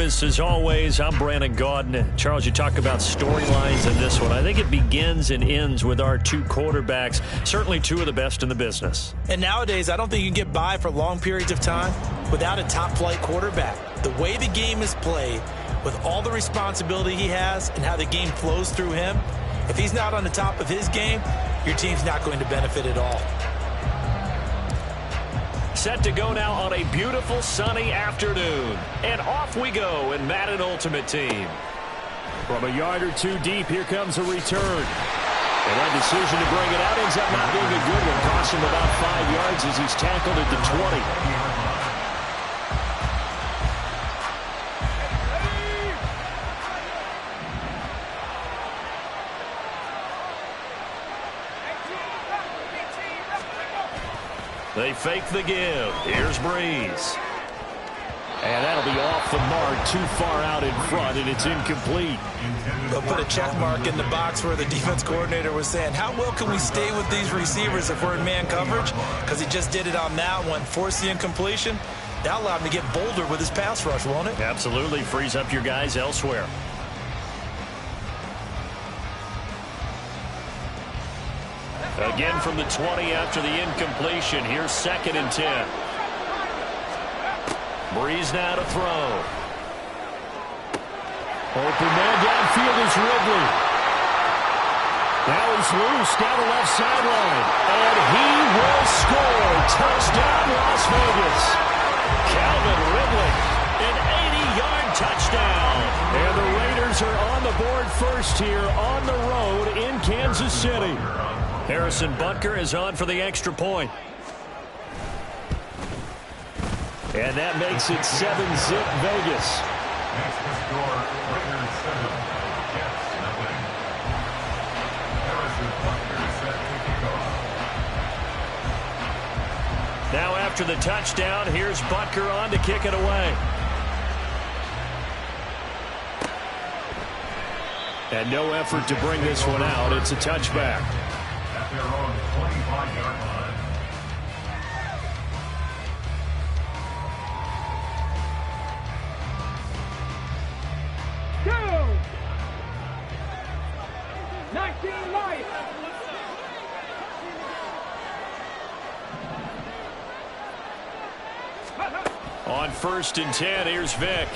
Davis, as always. I'm Brandon Gaudin. Charles, you talk about storylines in this one. I think it begins and ends with our two quarterbacks, certainly two of the best in the business. And nowadays, I don't think you can get by for long periods of time without a top-flight quarterback. The way the game is played, with all the responsibility he has and how the game flows through him, if he's not on the top of his game, your team's not going to benefit at all. Set to go now on a beautiful sunny afternoon. And off we go in Madden Ultimate Team. From a yard or two deep, here comes a return. And that decision to bring it out ends up not being a good one. Costs him about 5 yards as he's tackled at the 20. They fake the give. Here's Breeze. And that'll be off the mark, too far out in front, and it's incomplete. They'll put a check mark in the box where the defense coordinator was saying, how well can we stay with these receivers if we're in man coverage? Because he just did it on that one, forced the incompletion. That'll allow him to get bolder with his pass rush, won't it? Absolutely. Frees up your guys elsewhere. Again from the 20 after the incompletion. Here's 2nd and 10. Breeze now to throw. Open man downfield is Ridley. Now he's loose down the left sideline. And he will score. Touchdown, Las Vegas. Calvin Ridley, an 80-yard touchdown. And the Raiders are on the board first here on the road in Kansas City. Harrison Butker is on for the extra point. And that makes it 7-zip Vegas. Now after the touchdown, here's Butker on to kick it away. And no effort to bring this one out. It's a touchback. Their own 25-yard line. Go! 19 life. On 1st and 10, here's Vick.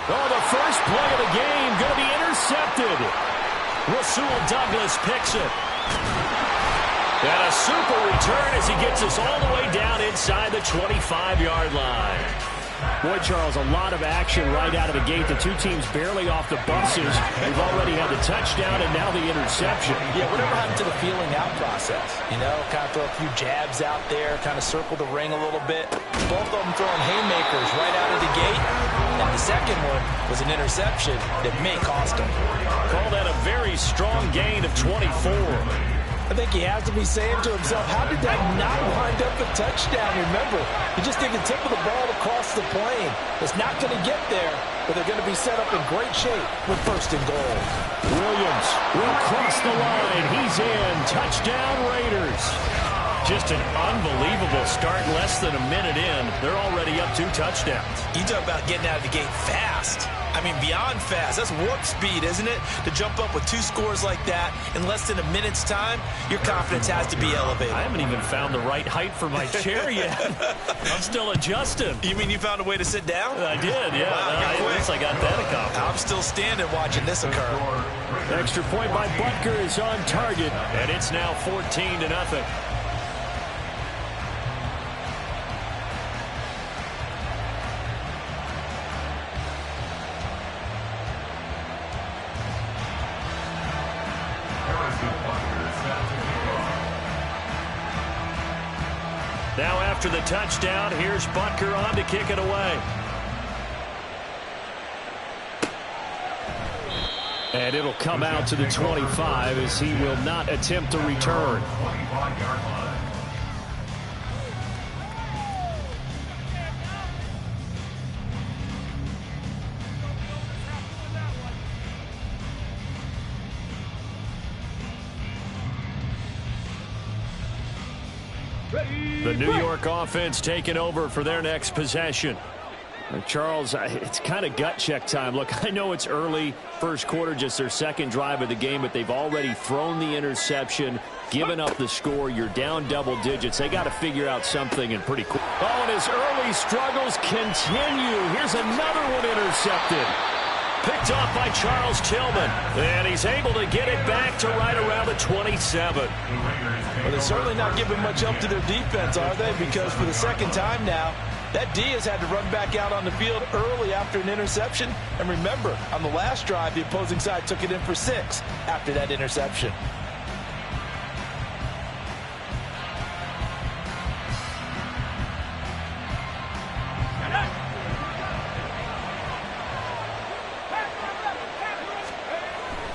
Oh, the first play of the game going to be intercepted. Rasul Douglas picks it. And a super return as he gets us all the way down inside the 25-yard line. Boy, Charles, a lot of action right out of the gate. The two teams barely off the buses. We've already had the touchdown and now the interception. Yeah, whatever happened to the feeling out process? You know, kind of throw a few jabs out there, kind of circle the ring a little bit. Both of them throwing haymakers right out of the gate. And the second one was an interception that may cost him. Call that a very strong gain of 24. I think he has to be saying to himself, how did that not wind up a touchdown? Remember, he just did the tip of the ball across the plane. It's not going to get there, but they're going to be set up in great shape with 1st and goal. Williams will cross the line. He's in. Touchdown, Raiders. Just an unbelievable start. Less than a minute in, they're already up 2 touchdowns. You talk about getting out of the gate fast. I mean, beyond fast. That's warp speed, isn't it? To jump up with 2 scores like that in less than a minute's time, your confidence has to be elevated. I haven't even found the right height for my chair yet. I'm still adjusting. You mean you found a way to sit down? I did, yeah. Wow, At least I got that accomplished. I'm still standing watching this occur. Extra point by Butker is on target, and it's now 14-0. Now after the touchdown, here's Butker on to kick it away. And it'll come out to the 25 as he will not attempt a return. The New York offense taking over for their next possession. Charles, it's kind of gut check time. Look, I know it's early, first quarter, just their second drive of the game, but they've already thrown the interception, given up the score. You're down double digits. They got to figure out something and pretty quick. Oh, and his early struggles continue. Here's another one intercepted. Picked off by Charles Tillman. And he's able to get it back to right around the 27. Well, they're certainly not giving much help to their defense, are they? Because for the second time now, that D has had to run back out on the field early after an interception. And remember, on the last drive, the opposing side took it in for 6 after that interception.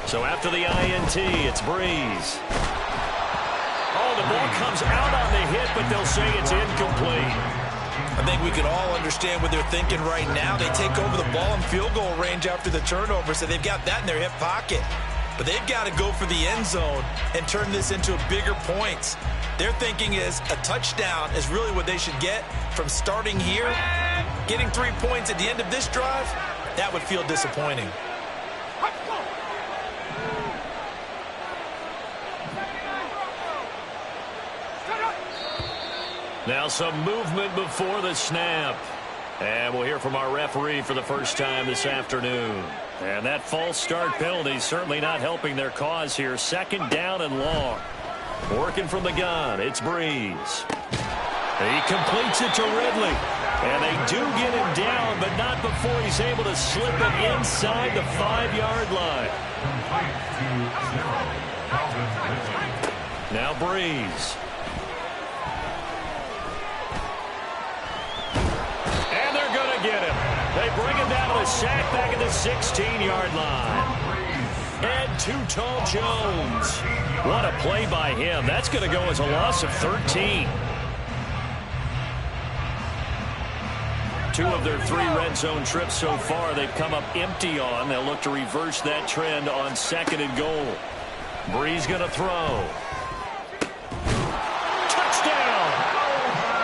So after the INT, it's Breeze. Oh, the ball comes out on the hit, but they'll say it's incomplete. I think we can all understand what they're thinking right now. They take over the ball in field goal range after the turnover, so they've got that in their hip pocket. But they've got to go for the end zone and turn this into bigger points. Their thinking is a touchdown is really what they should get from starting here. Getting 3 points at the end of this drive, that would feel disappointing. Now some movement before the snap. And we'll hear from our referee for the first time this afternoon. And that false start penalty certainly not helping their cause here. Second down and long. Working from the gun, it's Breeze. He completes it to Ridley. And they do get him down, but not before he's able to slip it inside the 5-yard line. Now Breeze. Get him. They bring him down to a sack back at the 16-yard line. And Too-Tall Jones. What a play by him. That's going to go as a loss of 13. 2 of their 3 red zone trips so far they've come up empty on. They'll look to reverse that trend on 2nd and goal. Breeze going to throw. Touchdown!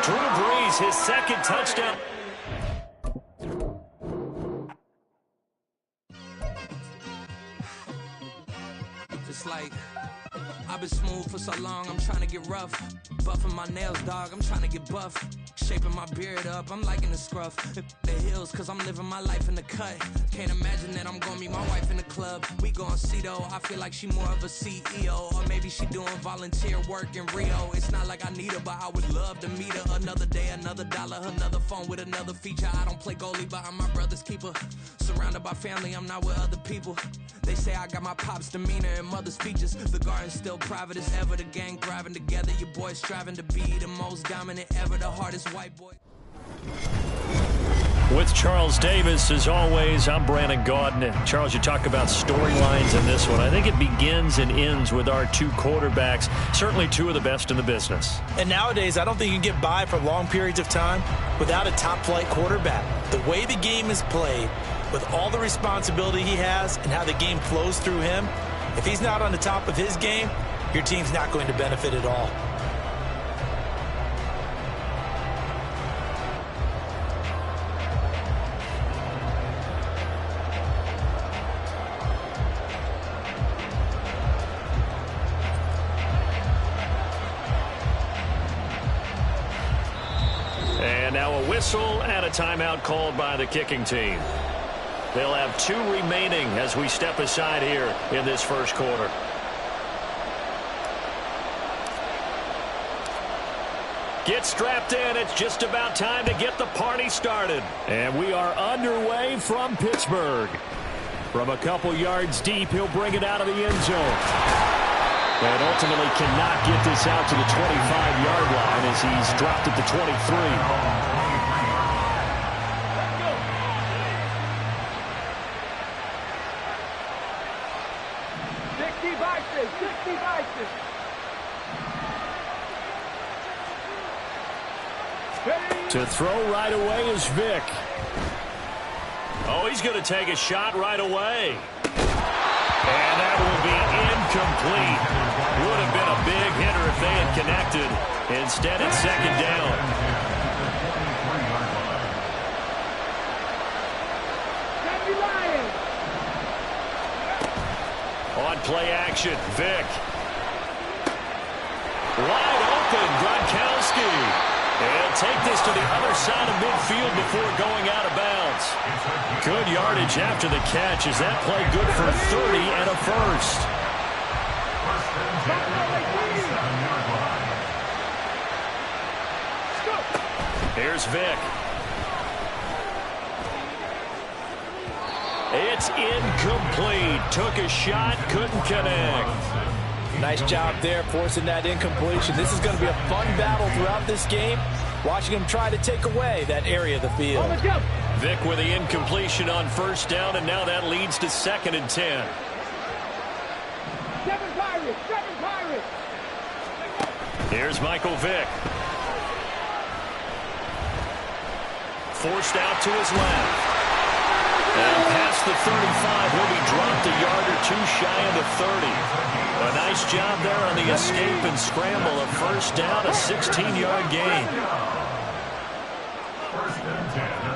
Drew Brees, his 2nd touchdown. Like I've been smooth for so long, I'm trying to get rough. Buffing my nails, dog, I'm trying to get buff. Shaping my beard up, I'm liking the scruff. The hills, cause I'm living my life in the cut. Can't imagine that I'm gonna meet my wife in the club. We gon' see though, I feel like she more of a CEO. Or maybe she doing volunteer work in Rio. It's not like I need her, but I would love to meet her. Another day, another dollar, another phone with another feature. I don't play goalie, but I'm my brother's keeper. Surrounded by family, I'm not with other people. They say I got my pop's demeanor and mother's features. The garden's still private as ever, the gang thriving together. Your boys striving to be the most dominant ever, the hardest white boy. With Charles Davis, as always, I'm Brandon Gaudin. And Charles, you talk about storylines in this one. I think it begins and ends with our 2 quarterbacks, certainly 2 of the best in the business. And nowadays, I don't think you can get by for long periods of time without a top-flight quarterback. The way the game is played, with all the responsibility he has and how the game flows through him, if he's not on the top of his game, your team's not going to benefit at all. And now a whistle and a timeout called by the kicking team. They'll have 2 remaining as we step aside here in this first quarter. Get strapped in. It's just about time to get the party started. And we are underway from Pittsburgh. From a couple yards deep, he'll bring it out of the end zone. And ultimately cannot get this out to the 25-yard line as he's dropped at the 23. 60 vices. To throw right away is Vick. Oh, he's going to take a shot right away. And that will be incomplete. Would have been a big hitter if they had connected. Instead, it's second down. On play action, Vick. Wide open, Gronkowski. And take this to the other side of midfield before going out of bounds. Good yardage after the catch. Is that play good for 30 and a first? Here's Vick. It's incomplete. Took a shot, couldn't connect. Nice job there forcing that incompletion. This is going to be a fun battle throughout this game. Watching him try to take away that area of the field. Vick with the incompletion on first down, and now that leads to 2nd and 10. Seven Pirates. Here's Michael Vick. Forced out to his left. And past the 35, he'll be dropped a yard or two shy of the 30. A nice job there on the escape and scramble. A first down, a 16-yard gain.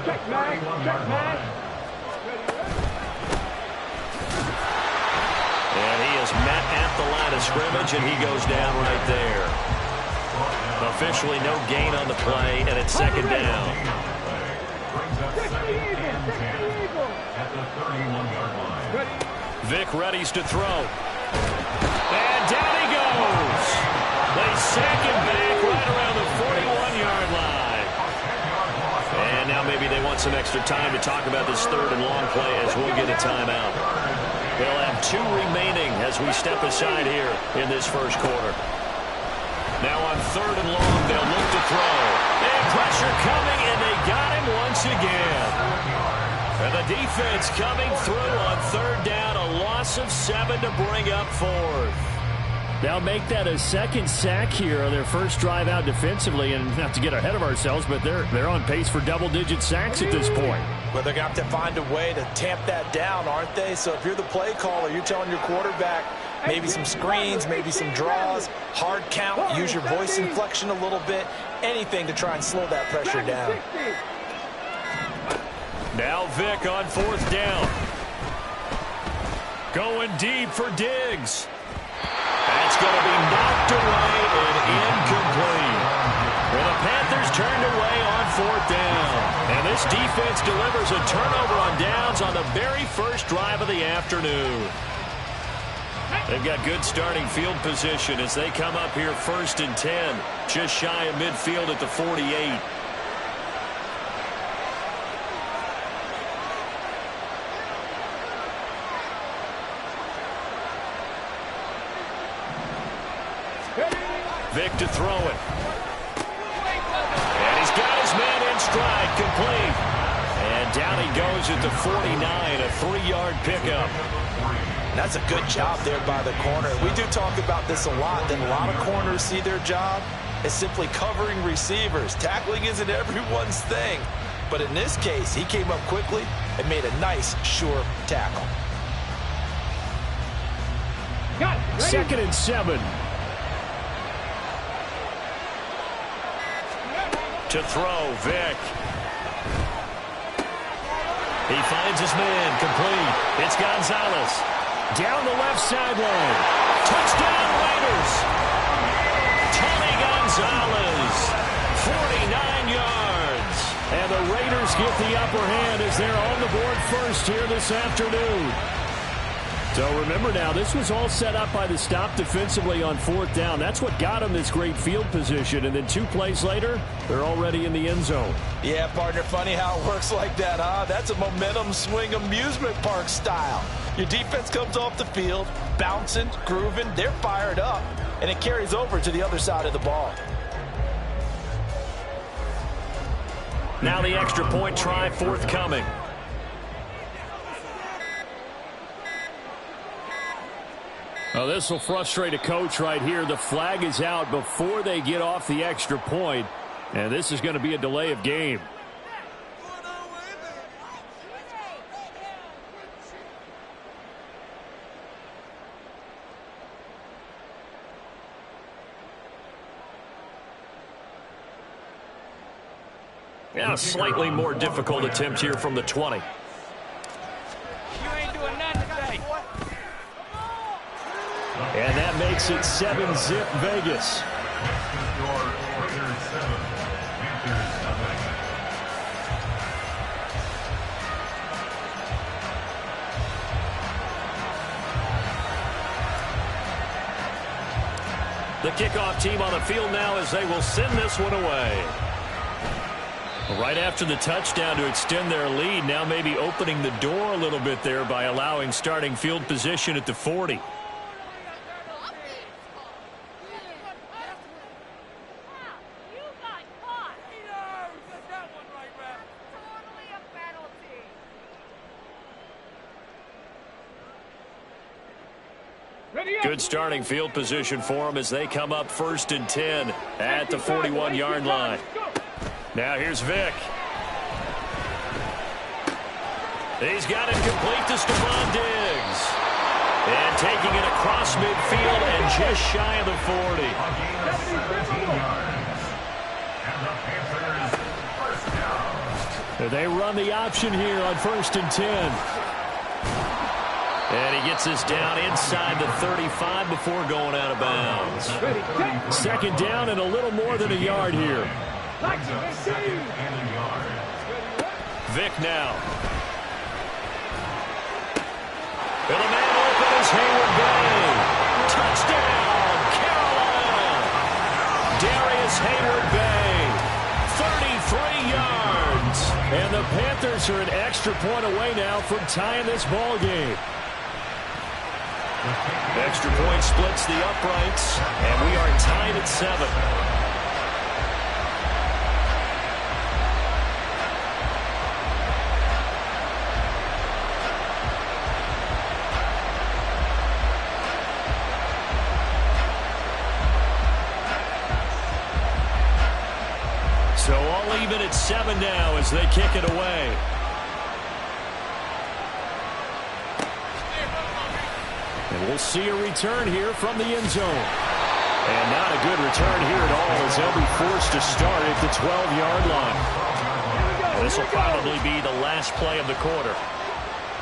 Check man. And he is met at the line of scrimmage, and he goes down right there. Officially no gain on the play, and it's second down. Vick readies to throw. And down he goes. They sack him back right around the 41-yard line. And now maybe they want some extra time to talk about this 3rd and long play as we'll get a timeout. They'll have 2 remaining as we step aside here in this first quarter. Now on 3rd and long, they'll look to throw. And pressure coming, and they got him once again. And the defense coming through on 3rd down, a loss of 7 to bring up 4th. They'll make that a 2nd sack here on their first drive out defensively, and not to get ahead of ourselves, but they're on pace for double-digit sacks at this point. Well, they're going to have to find a way to tamp that down, aren't they? So if you're the play caller, you're telling your quarterback maybe some screens, maybe some draws, hard count, use your voice inflection a little bit, anything to try and slow that pressure down. Now Vick on 4th down. Going deep for Diggs. That's going to be knocked away and incomplete. Well, the Panthers turned away on 4th down. And this defense delivers a turnover on downs on the very first drive of the afternoon. They've got good starting field position as they come up here 1st and 10, just shy of midfield at the 48. Vick to throw it. And he's got his man in stride, complete. And down he goes at the 49, a 3-yard pickup. That's a good job there by the corner. We do talk about this a lot, that a lot of corners see their job as simply covering receivers. Tackling isn't everyone's thing. But in this case, he came up quickly and made a nice, sure tackle. 2nd and 7. To throw, Vick. He finds his man, complete. It's Gonzalez. Down the left sideline. Touchdown Raiders. Tony Gonzalez. 49 yards. And the Raiders get the upper hand as they're on the board first here this afternoon. So remember now, this was all set up by the stop defensively on 4th down. That's what got them this great field position. And then 2 plays later, they're already in the end zone. Yeah, partner, funny how it works like that, huh? That's a momentum swing amusement park style. Your defense comes off the field, bouncing, grooving, they're fired up, and it carries over to the other side of the ball. Now the extra point try forthcoming. Well, this will frustrate a coach right here. The flag is out before they get off the extra point, and this is going to be a delay of game. Yeah, a slightly more difficult attempt here from the 20. You ain't doing nothing today. And that makes it 7-zip Vegas. The kickoff team on the field now as they will send this one away. Right after the touchdown to extend their lead, now maybe opening the door a little bit there by allowing starting field position at the 40. Good starting field position for them as they come up 1st and 10 at the 41-yard line. Now here's Vick. He's got it complete to Stephon Diggs. And taking it across midfield and just shy of the 40. They run the option here on 1st and 10. And he gets this down inside the 35 before going out of bounds. 2nd down and a little more than a yard here. Vick now. And the man open is Hayward Bay. Touchdown, Carolina. Darius Hayward Bay. 33 yards. And the Panthers are an extra point away now from tying this ball game. Extra point splits the uprights, and we are tied at 7. So all even at 7 now as they kick it away. And we'll see a return here from the end zone. And not a good return here at all as they'll be forced to start at the 12-yard line. This will probably be the last play of the quarter.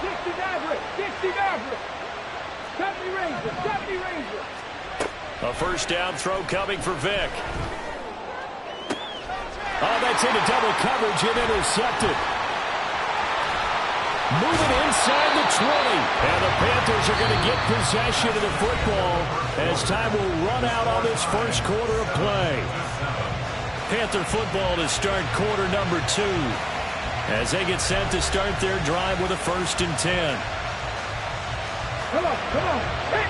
60 Maverick, 60 Maverick. 70 Ranger, 70 Ranger. A 1st down throw coming for Vick. Oh, that's into double coverage and intercepted. Moving inside the 20. And the Panthers are going to get possession of the football as time will run out on this 1st quarter of play. Panther football to start quarter number 2 as they get set to start their drive with a 1st and 10. Come on, come on. Hit.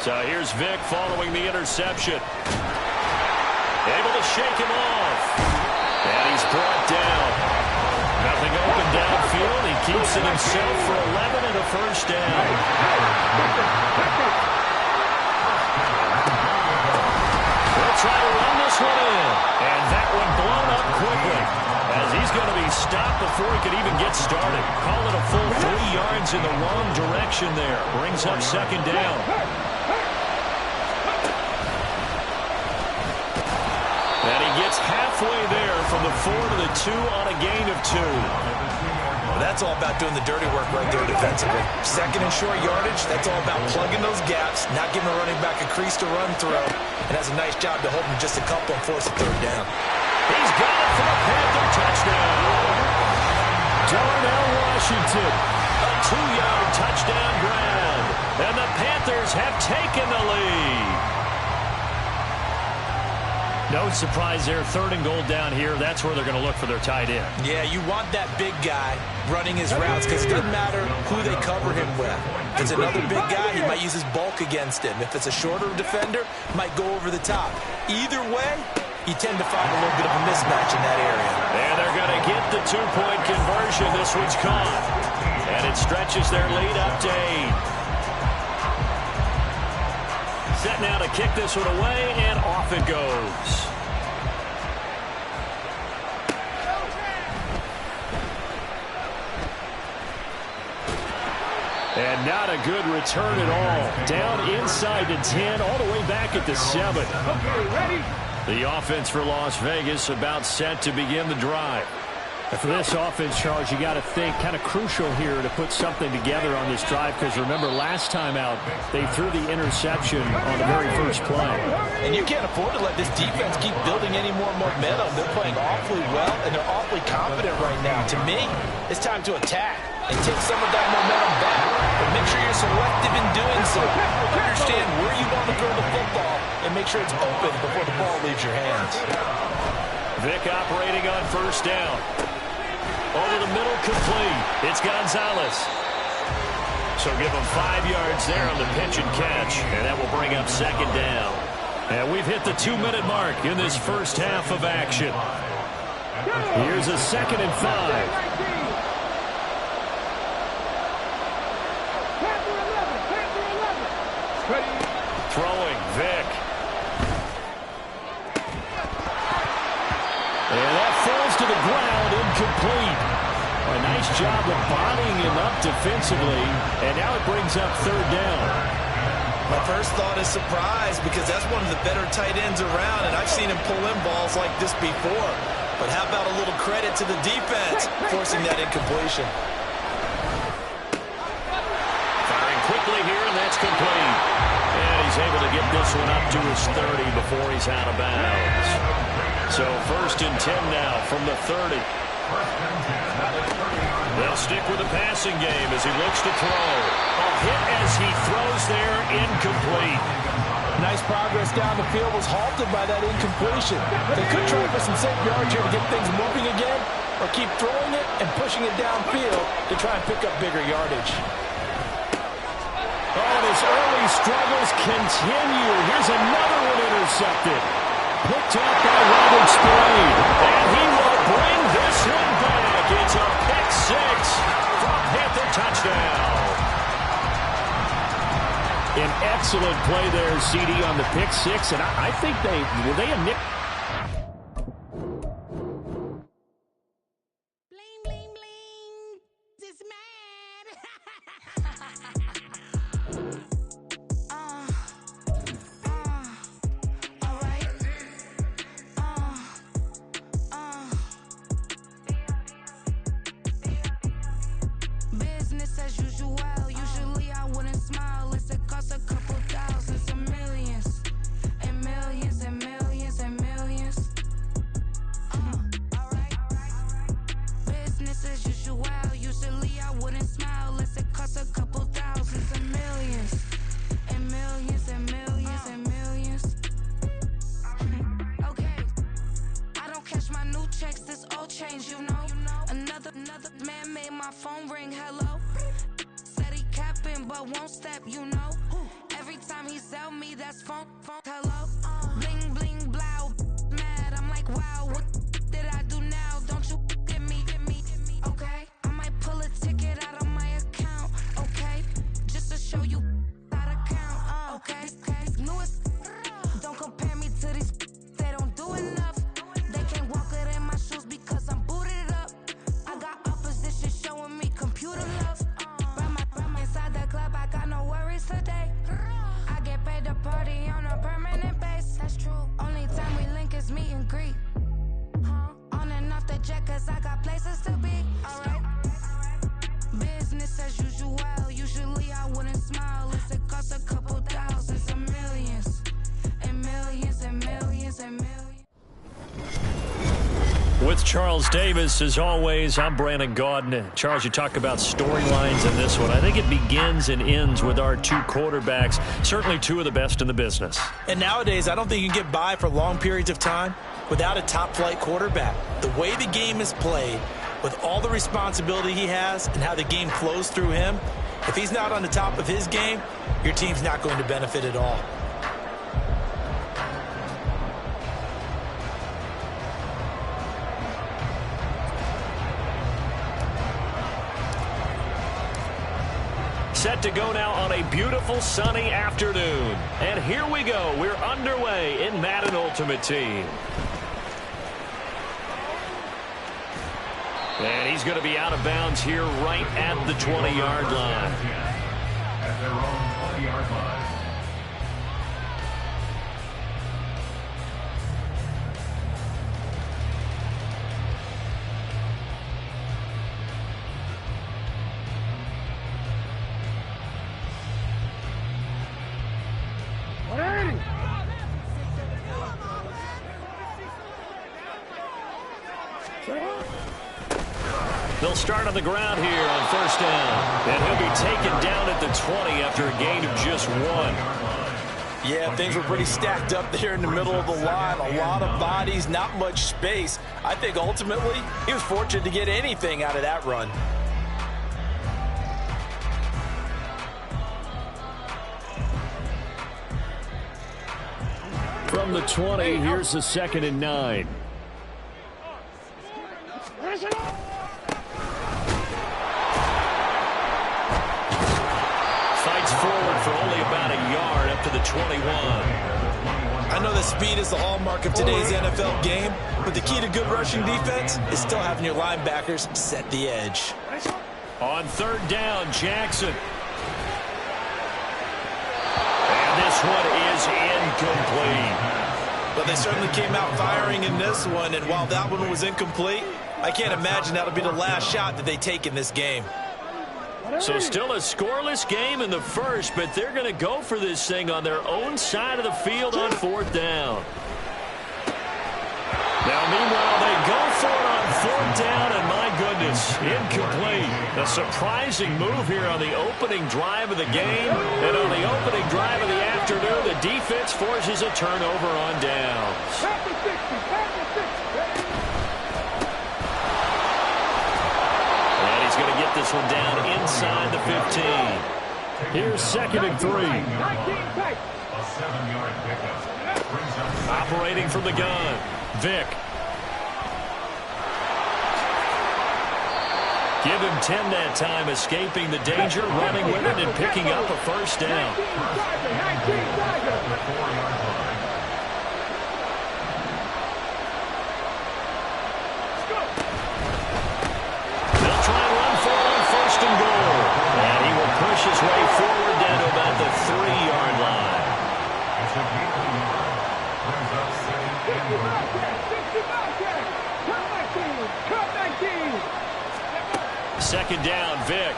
So here's Vick following the interception. Able to shake him off. And he's brought down. Nothing open downfield. He keeps it himself for 11 and a 1st down. They'll try to run this one in. And that one blown up quickly as he's going to be stopped before he could even get started. Call it a full 3 yards in the wrong direction there. Brings up 2nd down. And he gets halfway there from the 4 to the 2 on a gain of 2. Well, that's all about doing the dirty work right there defensively. 2nd and short yardage, that's all about plugging those gaps, not giving a running back a crease to run through, and has a nice job to hold him just a couple and force a 3rd down. He's got it for a Panther touchdown. Darnell Washington, a 2-yard touchdown grab. And the Panthers have taken the lead. No surprise there, 3rd and goal down here. That's where they're going to look for their tight end. Yeah, you want that big guy running his routes because it doesn't matter who they cover him with. If it's another big guy, he might use his bulk against him. If it's a shorter defender, might go over the top. Either way, you tend to find a little bit of a mismatch in that area. And they're going to get the 2-point conversion. This one's caught. And it stretches their lead up to 8. Set now to kick this one away, and off it goes. And Not a good return at all. Down inside the 10, all the way back at the 7. Okay, ready? The offense for Las Vegas about set to begin the drive. And for this offense, Charles, you got to think kind of crucial here to put something together on this drive, because remember last time out they threw the interception on the very first play. And you can't afford to let this defense keep building any more momentum. They're playing awfully well, and they're awfully confident right now. To me, it's time to attack and take some of that momentum back. But make sure you're selective in doing so. Understand where you want to throw the football and make sure it's open before the ball leaves your hands. Vic operating on first down. Over the middle, complete. It's Gonzalez. So give him 5 yards there on the pitch and catch, and that will bring up second down. And we've hit the 2-minute mark in this first half of action. Here's a 2nd and 5. Throwing, Vic. And that falls to the ground, incomplete. A nice job of bodying him up defensively, and now it brings up 3rd down. My first thought is surprise, because that's one of the better tight ends around, and I've seen him pull in balls like this before. But how about a little credit to the defense forcing that incompletion? Firing quickly here, and that's complete. And he's able to get this one up to his 30 before he's out of bounds. So 1st and 10 now from the 30. They'll stick with the passing game as he looks to throw. A hit as he throws there, incomplete. Nice progress down the field was halted by that incompletion. They could try for some safe yards here to get things moving again, or keep throwing it and pushing it downfield to try and pick up bigger yardage. Oh, and his early struggles continue. Here's another one intercepted. Picked up by Robert Spillane. And he will bring this one back. It's a pick 6 from Panther touchdown. An excellent play there, CD, on the pick 6. And I think were they a nick? Bling, bling, bling. This man. All right. Business as usual. Usually I wouldn't smile. It's a cost a couple thousands of millions. And millions and millions and millions. All right. Business as usual. Usually I wouldn't smile. Unless it costs a couple thousands of millions. And millions and millions and millions. Okay. I don't cash my new checks, this old change, you know. Another man made my phone ring, hello. Said he capping, but won't step, you know. Every time he sell me, that's phone, hello. Bling, bling, blow, mad, I'm like, wow, what did I do now? Don't you get me, okay? I might pull a ticket out of my account, okay? Just to show you how to count, okay? Newest, don't compare me to these, they don't do enough. They can't walk it in my shoes because I'm booted up. I got opposition showing me computer love. Run inside the club, I got no worries today. I get paid to party on a permanent base. That's true. Only time we link is meet and greet. On and off the jet, cause I got places to be. Alright. Business as usual. Usually I wouldn't smile. Unless it costs a couple thousands of millions. And millions and millions and millions. With Charles Davis, as always, I'm Brandon Gaudin. Charles, you talk about storylines in this one. I think it begins and ends with our 2 quarterbacks, certainly 2 of the best in the business. And nowadays, I don't think you can get by for long periods of time without a top-flight quarterback. The way the game is played, with all the responsibility he has and how the game flows through him, if he's not on the top of his game, your team's not going to benefit at all. Set to go now on a beautiful sunny afternoon. And here we go. We're underway in Madden Ultimate Team. And he's going to be out of bounds here right at the 20-yard line. at their own 20-yard line. They'll start on the ground here on first down. And he'll be taken down at the 20 after a gain of just 1. Yeah, things were pretty stacked up there in the middle of the line. A lot of bodies, not much space. I think ultimately he was fortunate to get anything out of that run. From the 20, here's the 2nd and 9. Forward for only about a yard up to the 21. I know that speed is the hallmark of today's NFL game, but the key to good rushing defense is still having your linebackers set the edge. On 3rd down, Jackson. And this one is incomplete. But they certainly came out firing in this one, and while that one was incomplete, I can't imagine that'll be the last shot that they take in this game. So still a scoreless game in the first, but they're going to go for this thing on their own side of the field on 4th down. Now, meanwhile, they go for it on 4th down, and my goodness, incomplete. A surprising move here on the opening drive of the game. And on the opening drive of the afternoon, the defense forces a turnover on downs. He's going to get this one down inside the 15. Here's 2nd and 3. A 7-yard pickup. Operating from the gun, Vick. Give him 10 that time, escaping the danger, running with it, and picking up a first down. And goal. And he will push his way forward down to about the 3-yard line. Second down, Vick.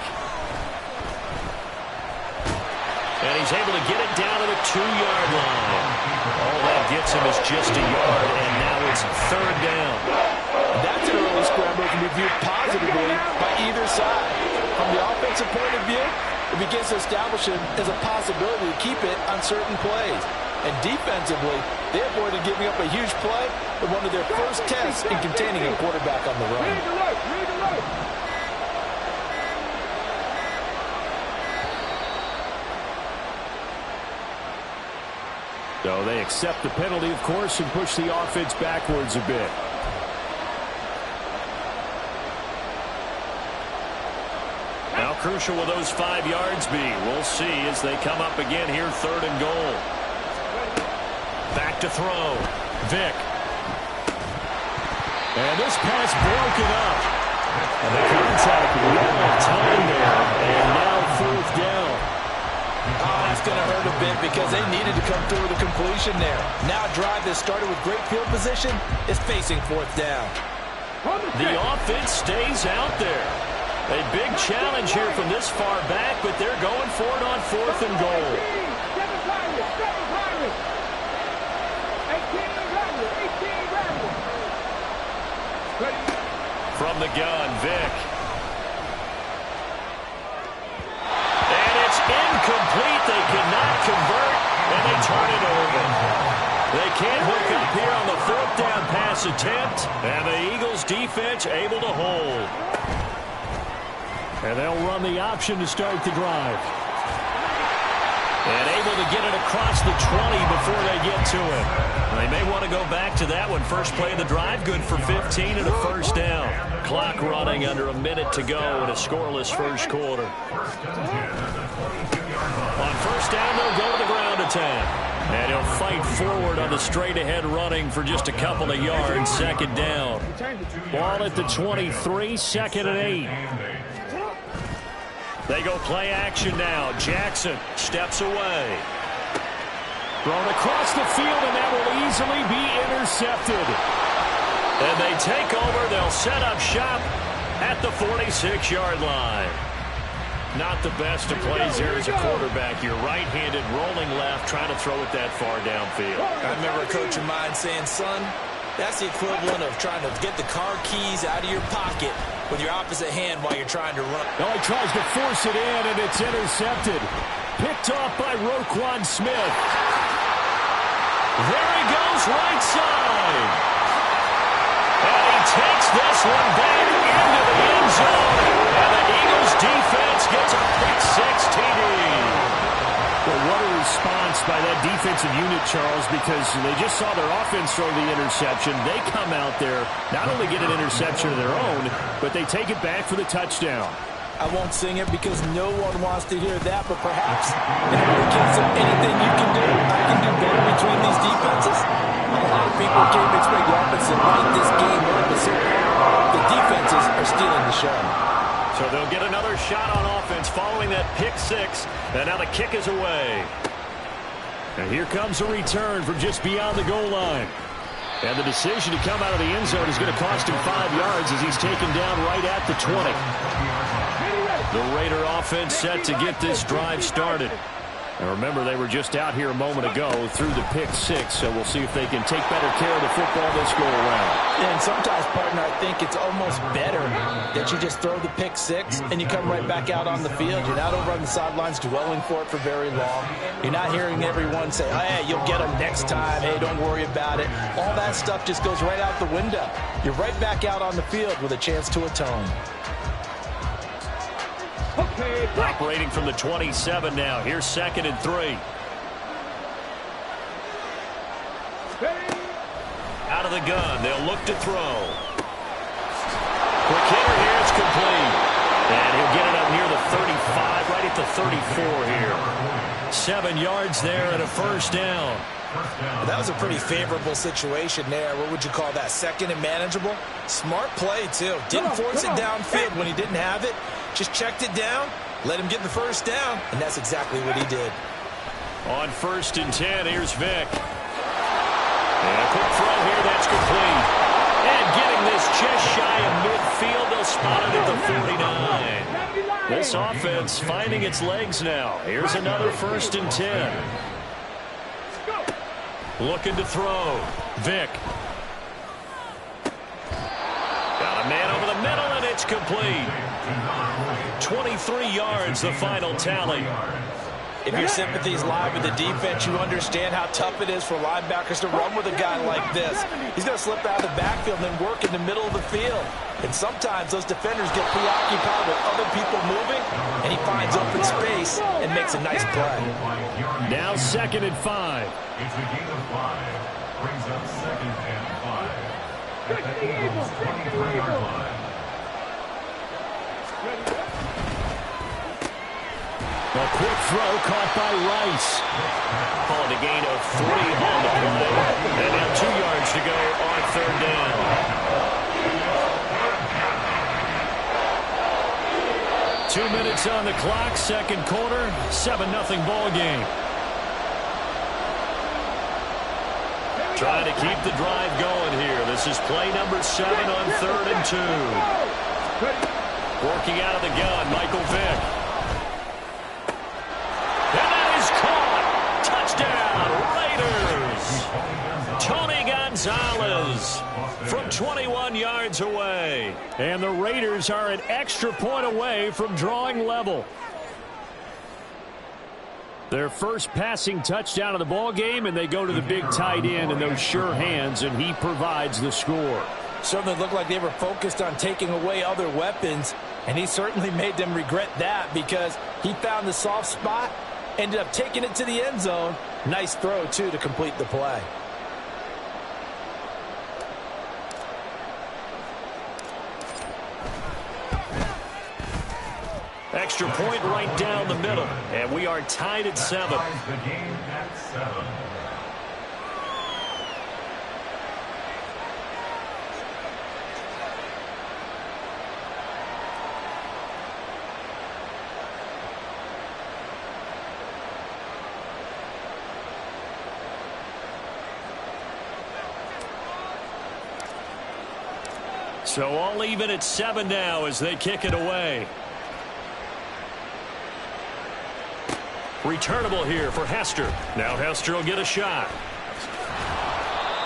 And he's able to get it down to the 2-yard line. All that gets him is just a yard, and now it's 3rd down. That's an early scramble that can be viewed positively by either side. From the offensive point of view, it begins to establish it as a possibility to keep it on certain plays. And defensively, they avoided giving up a huge play with one of their first tests in containing a quarterback on the run. So they accept the penalty, of course, and push the offense backwards a bit. How crucial will those 5 yards be? We'll see as they come up again here, 3rd and goal. Back to throw. Vick. And this pass broken up. And the contact well timed there. And now 4th down. Oh, that's going to hurt a bit because they needed to come through with a completion there. Now a drive that started with great field position is facing 4th down. The offense stays out there. A big challenge here from this far back, but they're going for it on 4th and goal. From the gun, Vick. And it's incomplete. They cannot convert, and they turn it over. They can't hook up here on the 4th down pass attempt, and the Eagles defense able to hold. And they'll run the option to start the drive. And able to get it across the 20 before they get to it. They may want to go back to that one. First play of the drive, good for 15 and a first down. Clock running under a minute to go in a scoreless first quarter. On first down, they'll go to the ground attack. And he'll fight forward on the straight-ahead running for just a couple of yards. 2nd down. Ball at the 23, 2nd and 8. They go play action now. Jackson steps away. Thrown across the field, and that will easily be intercepted. And they take over. They'll set up shop at the 46-yard line. Not the best of plays here as a quarterback. You're right-handed, rolling left, trying to throw it that far downfield. I remember a coach of mine saying, son, that's the equivalent of trying to get the car keys out of your pocket with your opposite hand while you're trying to run. Now he tries to force it in, and it's intercepted. Picked off by Roquan Smith. There he goes, right side. And he takes this one back into the end zone. And the Eagles defense gets a pick-six TD. Well, what a response by that defensive unit, Charles, because they just saw their offense throw the interception. They come out there, not only get an interception of their own, but they take it back for the touchdown. I won't sing it because no one wants to hear that, but perhaps in the case of anything you can do, I can do better between these defenses. A lot of people came to expect the offense to light this game up, but so the defenses are stealing the show. So they'll get another shot on offense following that pick-six, and now the kick is away. And here comes a return from just beyond the goal line. And the decision to come out of the end zone is going to cost him 5 yards as he's taken down right at the 20. The Raider offense set to get this drive started. And remember, they were just out here a moment ago through the pick-six, so we'll see if they can take better care of the football this go-around. And sometimes, partner, I think it's almost better that you just throw the pick-six and you come right back out on the field. You're not over on the sidelines dwelling for it for very long. You're not hearing everyone say, hey, you'll get them next time. Hey, don't worry about it. All that stuff just goes right out the window. You're right back out on the field with a chance to atone. Operating from the 27 now. Here's 2nd and 3. Out of the gun. They'll look to throw. Quick hitter here. It's complete. And he'll get it up near the 35, right at the 34 here. 7 yards there and a first down. That was a pretty favorable situation there. What would you call that? 2nd and manageable? Smart play, too. Didn't force it downfield when he didn't have it. Just checked it down, let him get the first down, and that's exactly what he did. On 1st and 10, here's Vick. And a quick throw here, that's complete. And getting this just shy of midfield, they'll spot it at the 49. This offense finding its legs now. Here's another 1st and 10. Looking to throw. Vick. Got a man over the middle, and it's complete. 23 yards, the final tally. If your sympathies lie with the defense, you understand how tough it is for linebackers to run with a guy like this. He's going to slip out of the backfield and then work in the middle of the field. And sometimes those defenders get preoccupied with other people moving, and he finds open space and makes a nice play. Now 2nd and 5. It's a gain of 5. Brings up 2nd and 5. At the Eagles' 23-yard line. A quick throw caught by Rice. Calling a gain of 3 on the play. And now 2 yards to go on 3rd down. Two minutes on the clock, 2nd quarter, 7-0 ball game. Trying to keep the drive going here. This is play number 7 on 3rd and 2. Working out of the gun, Michael Vick. And that is caught. Touchdown, Raiders. Tony Gonzalez from 21 yards away. And the Raiders are an extra point away from drawing level. Their first passing touchdown of the ball game, and they go to the big tight end in those sure hands, and he provides the score. Certainly looked like they were focused on taking away other weapons, and he certainly made them regret that because he found the soft spot, ended up taking it to the end zone. Nice throw, too, to complete the play. Extra point right down the middle, and we are tied at 7. Ties the game at 7. So all even at 7 now as they kick it away. Returnable here for Hester. Now Hester will get a shot.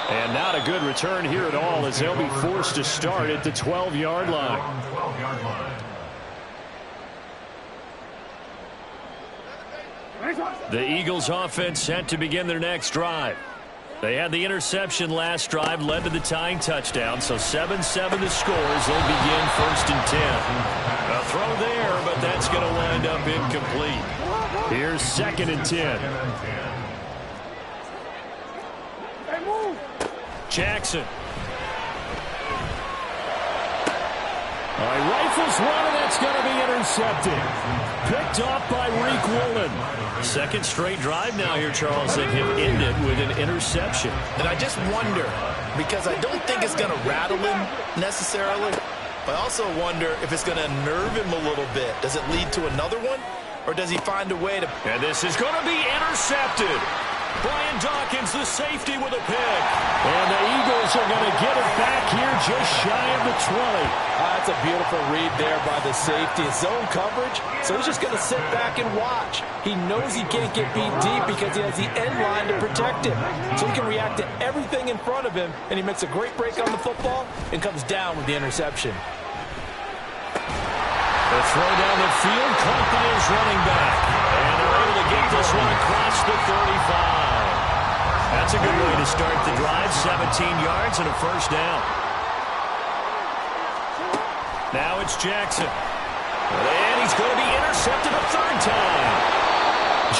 And not a good return here at all as they'll be forced to start at the 12-yard line. The Eagles offense set to begin their next drive. They had the interception last drive, led to the tying touchdown, so 7-7 the score as they begin 1st and 10. A throw there, but that's going to wind up incomplete. Here's 2nd and 10. Jackson. All right, rifles one, and that's going to be intercepted. Picked off by Reek Woolen. Second straight drive now here, Charles, that have ended with an interception. And I just wonder, because I don't think it's going to rattle him necessarily, but I also wonder if it's going to unnerve him a little bit. Does it lead to another one, or does he find a way to... And this is going to be intercepted. Brian Dawkins, the safety, with a pick. And the Eagles are going to get it back here just shy of the 20. That's a beautiful read there by the safety. It's zone coverage, so he's just going to sit back and watch. He knows he can't get beat deep because he has the end line to protect him. So he can react to everything in front of him, and he makes a great break on the football and comes down with the interception. The throw down the field, caught by his running back. And they're able to get this one across the 35. That's a good way to start the drive. 17 yards and a first down. Now it's Jackson. And he's going to be intercepted a third time.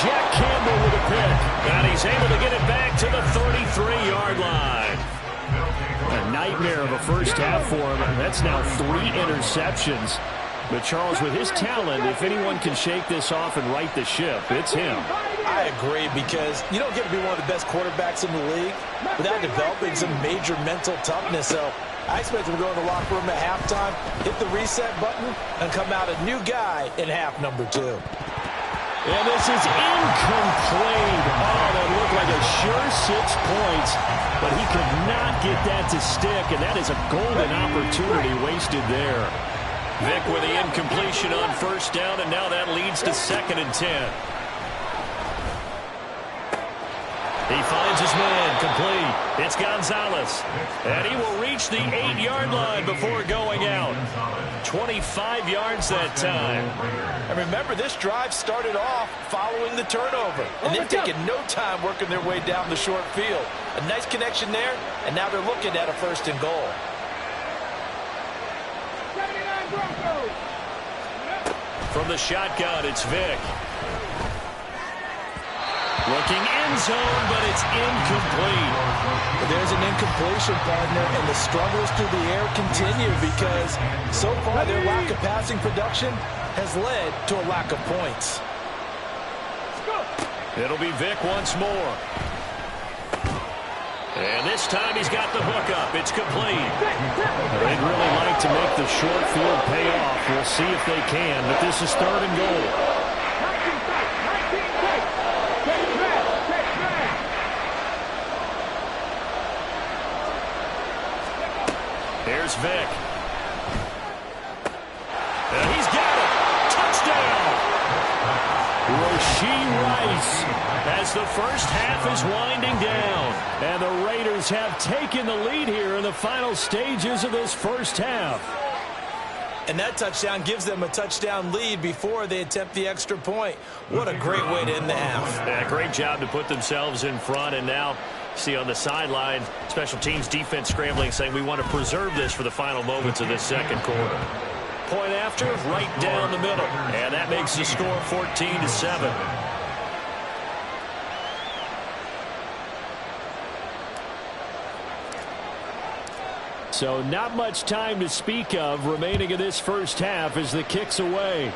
Jack Campbell with a pick. And he's able to get it back to the 33-yard line. A nightmare of a first half for him. That's now 3 interceptions. But, Charles, with his talent, if anyone can shake this off and right the ship, it's him. I agree, because you don't get to be one of the best quarterbacks in the league without developing some major mental toughness. So I expect him to go in the locker room at halftime, hit the reset button, and come out a new guy in half number 2. And this is incomplete. Oh, that looked like a sure 6 points, but he could not get that to stick, and that is a golden opportunity wasted there. Vick with the incompletion on first down, and now that leads to 2nd and 10. He finds his man, complete. It's Gonzalez, and he will reach the 8-yard line before going out. 25 yards that time. And remember, this drive started off following the turnover, and they've taken no time working their way down the short field. A nice connection there, and now they're looking at a 1st and goal. From the shotgun, it's Vick. Looking end zone, but it's incomplete. There's an incompletion, partner, and the struggles through the air continue because so far their lack of passing production has led to a lack of points. It'll be Vick once more. And this time he's got the hook up. It's complete. They'd really like to make the short field pay off. We'll see if they can, but this is 3rd and goal. Here's Vick. And he's got it. Touchdown. Rashee Rice as the first half is winding down. And the Raiders have taken the lead here in the final stages of this first half. And that touchdown gives them a touchdown lead before they attempt the extra point. What a great way to end the half. Yeah, great job to put themselves in front. And now, see on the sideline, special teams defense scrambling, saying we want to preserve this for the final moments of this second quarter. Point after, right down the middle. And that makes the score 14-7. So not much time to speak of remaining in this first half as the kick's away.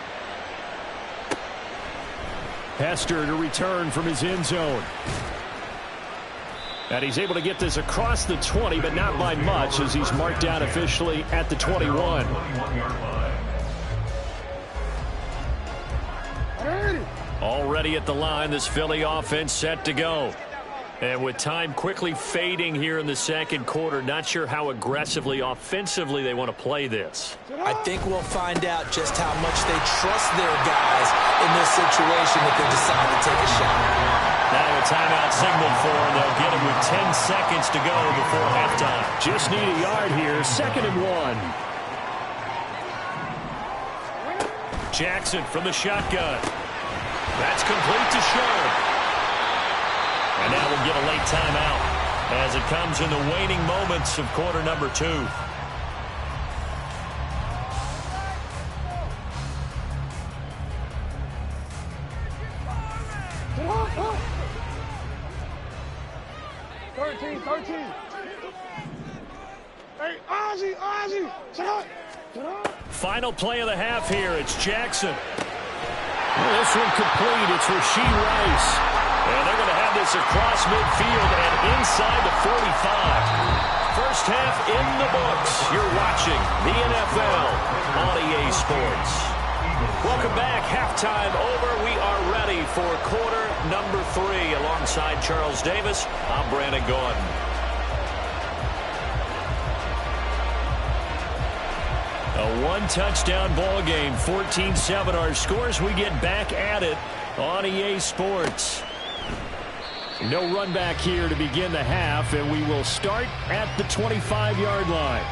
Hester to return from his end zone. And he's able to get this across the 20, but not by much as he's marked down officially at the 21. Already at the line, this Philly offense set to go. And with time quickly fading here in the second quarter, not sure how aggressively, offensively they want to play this. I think we'll find out just how much they trust their guys in this situation if they decide to take a shot. Now a timeout signal for them. They'll get it with 10 seconds to go before halftime. Just need a yard here, 2nd and 1. Jackson from the shotgun. That's complete to Schoen. And now we'll get a late timeout as it comes in the waning moments of quarter number 2. Hey, Ozzie, shut up. Final play of the half here. It's Jackson. Well, this one complete. It's Rashee Rice. And they're going to have this across midfield and inside the 45. First half in the books. You're watching the NFL on EA Sports. Welcome back. Halftime over. We are ready for quarter number 3. Alongside Charles Davis, I'm Brandon Gordon. A one-touchdown ball game, 14-7 our scores. We get back at it on EA Sports. No run back here to begin the half, and we will start at the 25-yard line.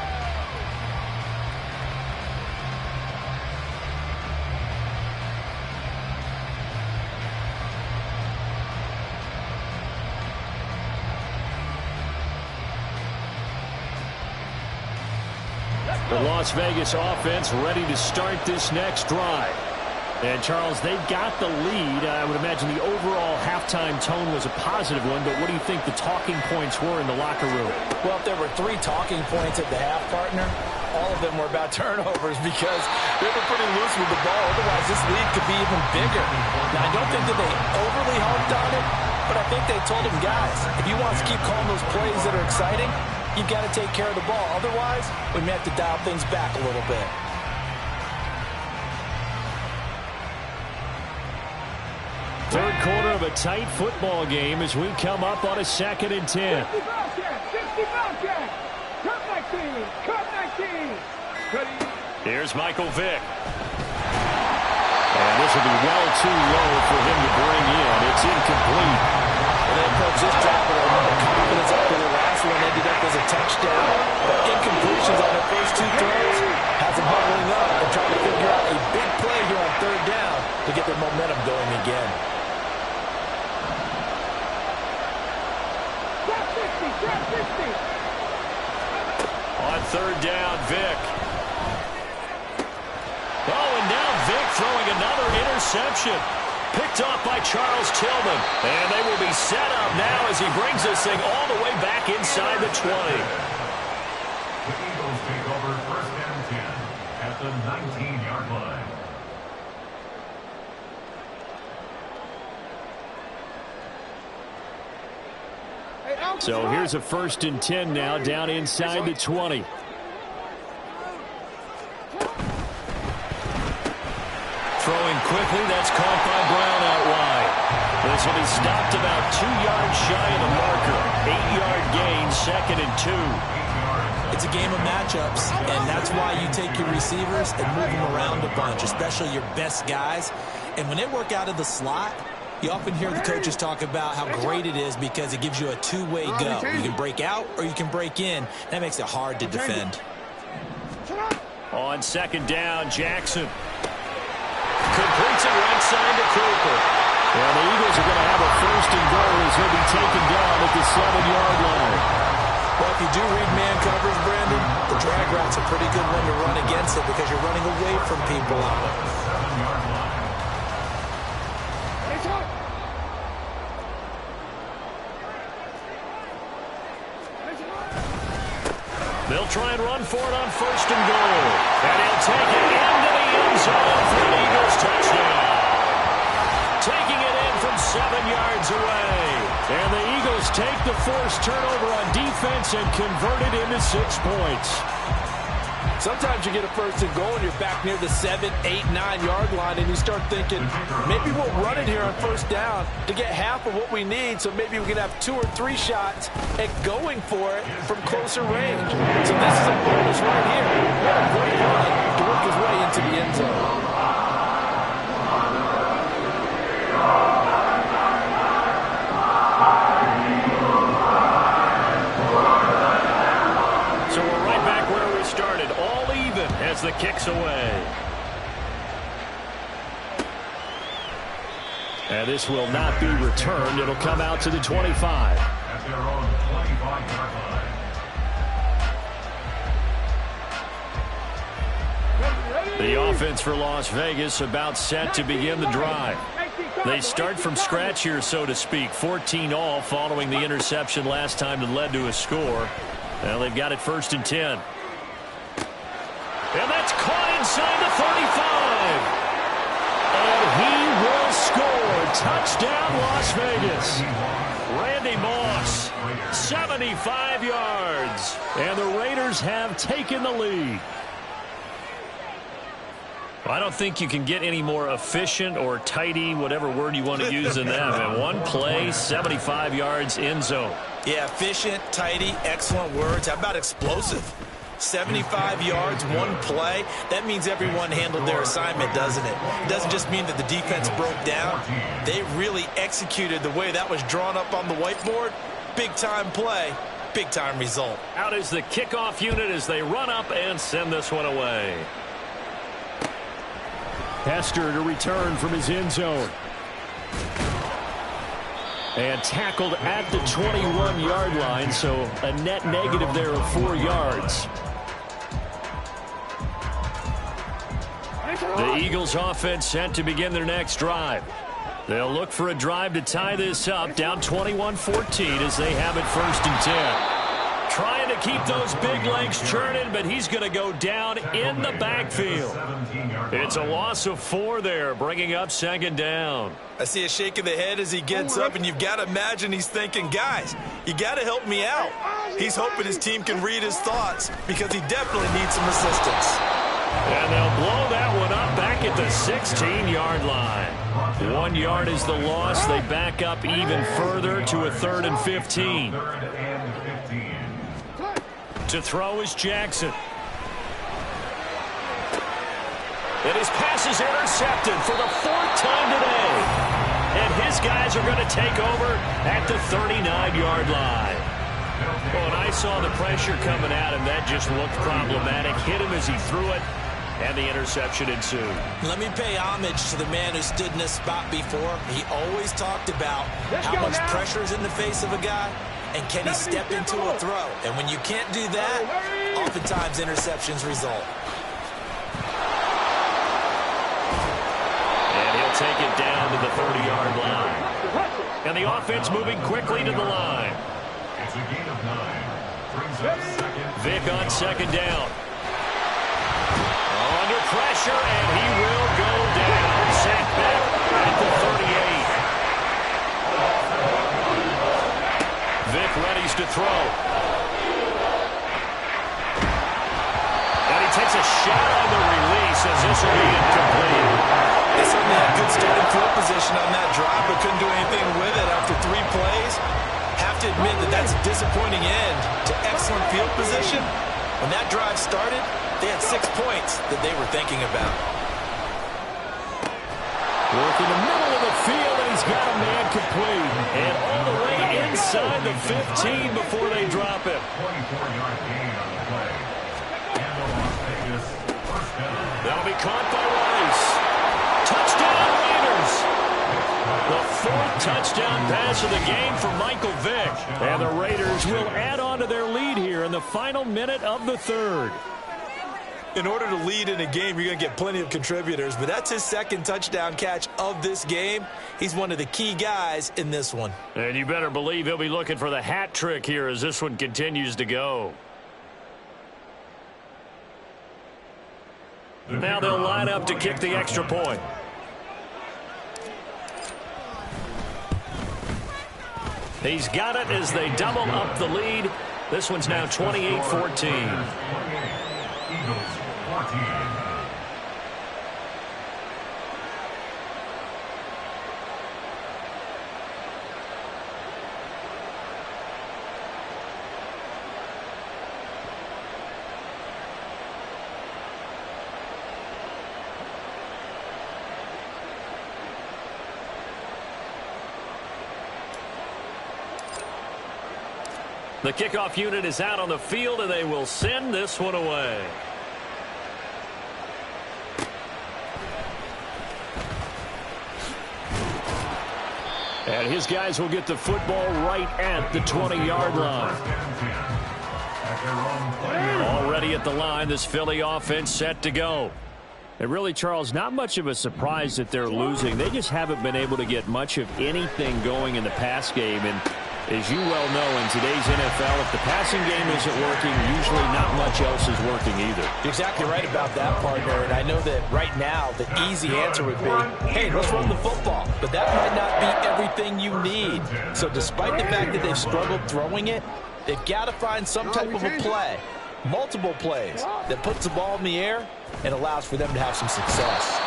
The Las Vegas offense ready to start this next drive. And, Charles, they've got the lead. I would imagine the overall halftime tone was a positive one, but what do you think the talking points were in the locker room? Well, if there were 3 talking points at the half, partner, all of them were about turnovers because they were pretty loose with the ball. Otherwise, this lead could be even bigger. Now, I don't think that they overly harped on it, but I think they told them, guys, if you want to keep calling those plays that are exciting, you've got to take care of the ball. Otherwise, we may have to dial things back a little bit. Third quarter of a tight football game as we come up on a 2nd and 10. 50 Bobcat. Cut that team. Here's Michael Vick. And this will be well too low for him to bring in. It's incomplete. And then coach this drive with a lot of confidence after the last one ended up as a touchdown. But incompletions on the first 2 throws has them huddling up and trying to figure out a big play here on 3rd down to get their momentum going again. On 3rd down, Vick. Oh, and now Vick throwing another interception. Picked off by Charles Tillman. And they will be set up now as he brings this thing all the way back inside the 20. The Eagles take over 1st and 10 at the 19-yard line. So here's a 1st and 10 now down inside the 20. Throwing quickly, that's caught by Brown out wide. This will be stopped about 2 yards shy of the marker. 8-yard gain, 2nd and 2. It's a game of matchups, and that's why you take your receivers and move them around a bunch, especially your best guys. And when they work out of the slot, you often hear the coaches talk about how great it is because it gives you a 2-way go. You can break out or you can break in. That makes it hard to defend. On 2nd down, Jackson completes it right side to Cooper. And the Eagles are going to have a 1st and goal as he'll be taken down at the 7-yard line. Well, if you do read man coverage, Brandon, the drag route's a pretty good one to run against it because you're running away from people on it. 7-yard line. They'll try and run for it on 1st and goal. And he'll take it into the end zone for an Eagles touchdown. Taking it in from 7 yards away. And the Eagles take the forced turnover on defense and convert it into 6 points. Sometimes you get a first and goal and you're back near the 7, 8, 9-yard line, and you start thinking, maybe we'll run it here on first down to get half of what we need, so maybe we can have 2 or 3 shots at going for it from closer range. So this is a bonus right here. What a great run to work his way into the end zone. As the kick's away. And this will not be returned. It'll come out to the 25. At their own 25-yard line. The offense for Las Vegas about set to begin the drive. They start from scratch here, so to speak. 14-all following the interception last time that led to a score. Well, they've got it 1st and 10. And that's caught inside the 35. And he will score. Touchdown, Las Vegas. Randy Moss, 75 yards. And the Raiders have taken the lead. I don't think you can get any more efficient or tidy, whatever word you want to use in that. And one play, 75 yards, end zone. Yeah, efficient, tidy, excellent words. How about explosive? 75 yards, one play. That means everyone handled their assignment, doesn't it? It doesn't just mean that the defense broke down. They really executed the way that was drawn up on the whiteboard. Big-time play, big-time result. Out is the kickoff unit as they run up and send this one away. Hester to return from his end zone. And tackled at the 21-yard line, so a net negative there of 4 yards. The Eagles offense set to begin their next drive. They'll look for a drive to tie this up, down 21-14 as they have it 1st and 10. Trying to keep those big legs churning, but he's going to go down in the backfield. It's a loss of 4 there, bringing up 2nd down. I see a shake of the head as he gets up, and you've got to imagine he's thinking, guys, you got to help me out. He's hoping his team can read his thoughts because he definitely needs some assistance. And they'll blow that one up back at the 16-yard line. 1 yard is the loss. They back up even further to a 3rd and 15. To throw is Jackson. And his pass is intercepted for the 4th time today. And his guys are going to take over at the 39-yard line. Well, and I saw the pressure coming at him. That just looked problematic. Hit him as he threw it, and the interception ensued. Let me pay homage to the man who stood in this spot before. He always talked about how much pressure is in the face of a guy, and can he step into a throw. And when you can't do that, oftentimes interceptions result. And he'll take it down to the 30-yard line. And the offense moving quickly to the line. It's a gain of 9. Brings up 2nd. Vic on 2nd down. Under pressure, and he will go down. Sacked back at the 38. Vic readies to throw. And he takes a shot on the release as this will be incomplete. They certainly had good starting field position on that drive, but couldn't do anything with it after 3 plays. Have to admit that that's a disappointing end to excellent field position. When that drive started, they had 6 points that they were thinking about. Work in the middle of the field, and he's got a man complete. And all the way inside the 15 before they drop it. 24-yard gain on the play. And the Las Vegas 1st down. That'll be caught by Rice. Touchdown, Raiders. The 4th touchdown pass of the game for Michael Vick. And the Raiders will add on to their lead here in the final minute of the 3rd. In order to lead in a game, you're going to get plenty of contributors, but that's his 2nd touchdown catch of this game. He's one of the key guys in this one. And you better believe he'll be looking for the hat trick here as this one continues to go. Now they'll line up to kick the extra point. He's got it as they double up the lead. This one's now 28-14. Eagles 14. The kickoff unit is out on the field, and they will send this one away. And his guys will get the football right at the 20-yard line. Already at the line, this Philly offense set to go. And really, Charles, not much of a surprise that they're losing. They just haven't been able to get much of anything going in the pass game. And as you well know, in today's NFL, if the passing game isn't working, usually not much else is working either. You're exactly right about that, partner. And I know that right now the easy answer would be, hey, let's run the football. But that might not be everything you need. So despite the fact that they've struggled throwing it, they've got to find some type of a play, multiple plays, that puts the ball in the air and allows for them to have some success.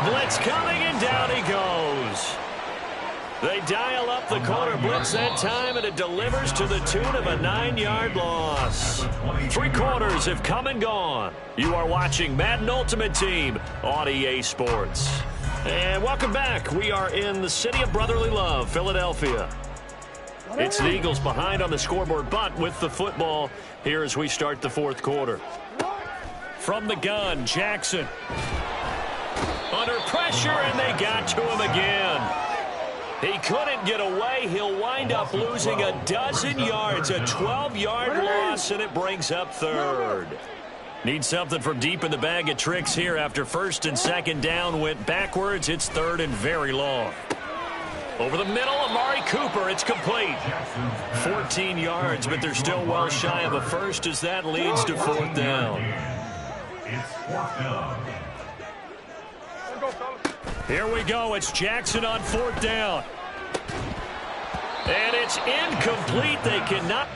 Blitz coming, and down he goes. They dial up the corner blitz that time, and it delivers to the tune of a 9-yard loss. 3 quarters have come and gone. You are watching Madden Ultimate Team on EA Sports. And welcome back. We are in the city of brotherly love, Philadelphia. It's the Eagles behind on the scoreboard, but with the football here as we start the 4th quarter. From the gun, Jackson. Under pressure, and they got to him again. He couldn't get away. He'll wind up losing a dozen yards, a 12-yard loss, and it brings up 3rd. Need something from deep in the bag of tricks here after 1st and 2nd down went backwards. It's 3rd and very long. Over the middle, Amari Cooper. It's complete. 14 yards, but they're still well shy of a first as that leads to 4th down. It's 4th down. Here we go. It's Jackson on 4th down. And it's incomplete. They cannot.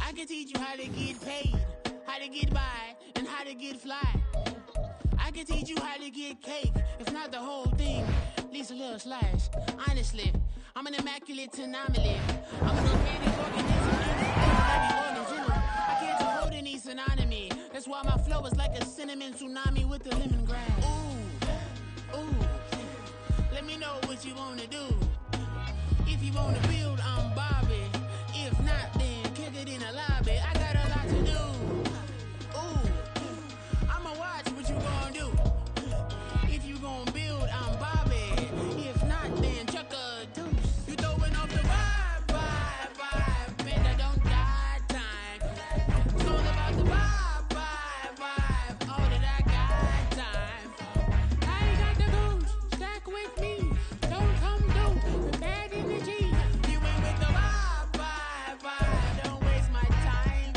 I can teach you how to get paid, how to get by, and how to get fly. I can teach you how to get cake, if not the whole thing, at least a little slice. Honestly, I'm an immaculate anomaly. I'm an organic organism. I can't hold any synonymy. That's why my flow is like a cinnamon tsunami with the lemongrass. Ooh, ooh. Let me know what you wanna do. If you wanna build, I'm Bobby. If not, then kick it in the lobby. I got a lot to do. Ooh, I'ma watch what you gonna do. If you gonna build, I'm Bobby. If not, then chuck a deuce. You throwing off the vibe. Man, I don't die time. It's all about the vibe. All that I got time. I ain't got the goose. Stack with me. Don't come through with bad energy. You ain't with the vibe. Don't waste my time.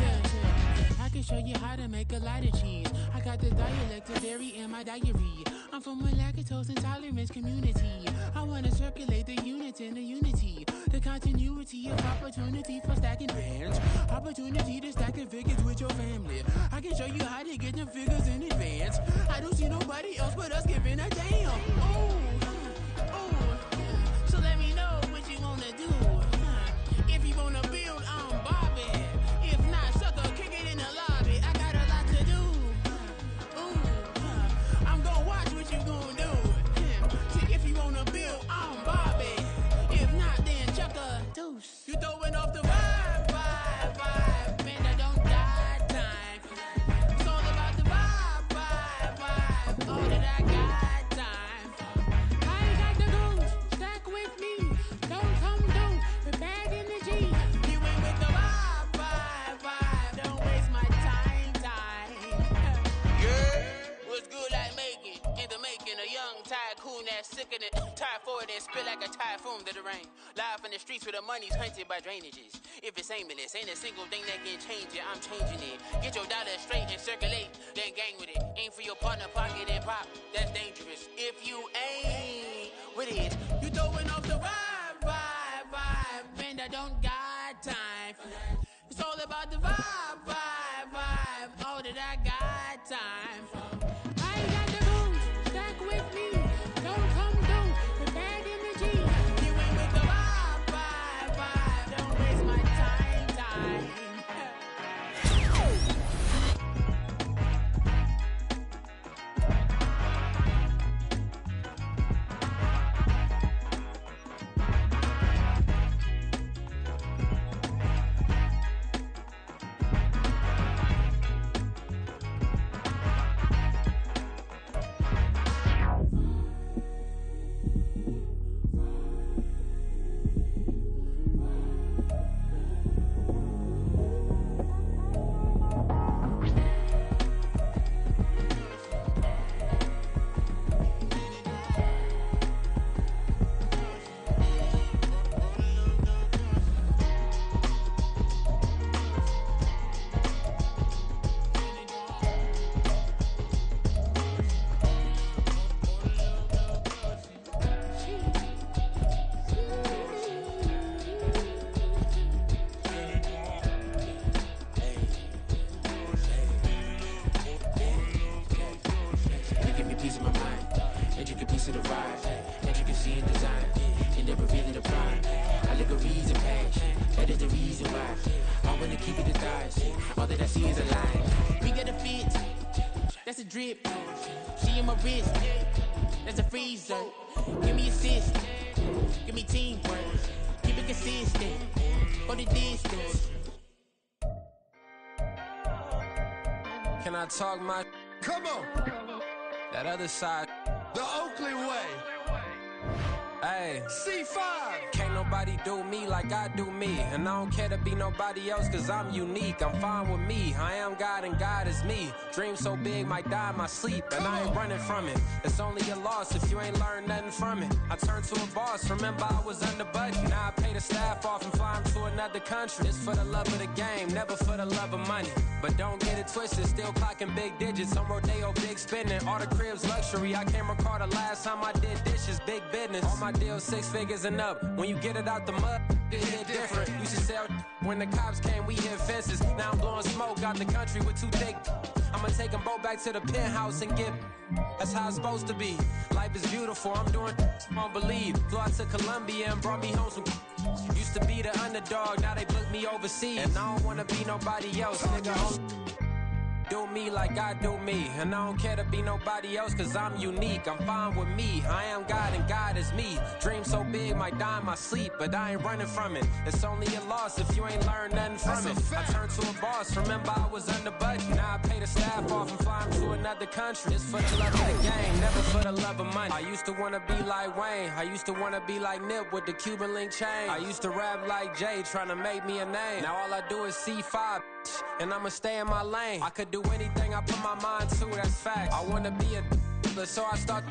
Yeah. I can show you how to make a lot of cheese. I got the dialect of dairy in my diary. I'm from a lactose intolerance community. I wanna circulate the units in the unity. The continuity of opportunity for stacking bands. Opportunity to stack the figures with your family. I can show you how to get the figures in advance. I don't see nobody else but us giving a damn. Ooh. So let me know what you wanna do. If you wanna build, I'm Bobby. If not, sucker, kick it in the lobby. I got a lot to do. Ooh, I'm gonna watch what you gonna do. See, if you wanna build, I'm Bobby. If not, then chuck a deuce. You throwing off the vibe. Man, I don't die time. It's all about the vibe. All that I got time. I ain't got the goose. Stack with me. Don't come through with bad energy. You ain't with the vibe. Don't waste my time. Yeah, what's good I make it. In the making, a young tycoon that's sick in it. Tired for it and spit like a typhoon to the rain. Live in the streets. streets where the money's hunted by drainages. If it's aimless, ain't a single thing that can change it, I'm changing it. Get your dollar straight and circulate, then gang with it. Aim for your partner, pocket and pop, that's dangerous. If you ain't with it, you throwing off the vibe, and I don't got time for that. It's all about the vibe, all that I got time for. I ain't got the booze, stack with me, don't come through with bad energy. You ain't with the vibe, don't waste my time. Drip, she in my wrist, that's a freezer. Give me assist, give me teamwork, keep it consistent, go the distance. Can I talk my? Come on, That other side. the Oakley way. Hey, C5. can't nobody do me like I do me. And I don't care to be nobody else cause I'm unique. I'm fine with me, I am God and God is me. Dream so big, might die in my sleep. And I ain't running from it. It's only a loss if you ain't learned nothing from it. I turned to a boss, remember I was under budget. Now I pay the staff off and fly them to another country. It's for the love of the game, never for the love of money. But don't get it twisted, still clocking big digits. On Rodeo, big spending, all the cribs luxury. I can't recall the last time I did dishes, big business. All my deals 6 figures and up. When you get it out the mud, it hit different. Used to sell when the cops came, we hit fences. Now I'm blowing smoke out the country with 2 thick. I'ma take them both back to the penthouse and get. That's how it's supposed to be. Life is beautiful, I'm doing won't believe. Flew out to Colombia and brought me home some. Used to be the underdog, now they book me overseas. And I don't wanna be nobody else, nigga. Do me like I do me. And I don't care to be nobody else cause I'm unique. I'm fine with me, I am God and God is me. Dream so big, might die in my sleep. But I ain't running from it. It's only a loss if you ain't learned nothing from it. I turned to a boss, remember I was under budget. Now I pay the staff off and fly them to another country. It's for the love of the game, never for the love of money. I used to wanna be like Wayne, I used to wanna be like Nip with the Cuban link chain. I used to rap like Jay, trying to make me a name. Now all I do is C5, and I'ma stay in my lane. I could do anything I put my mind to, that's fact. I wanna be a so I start.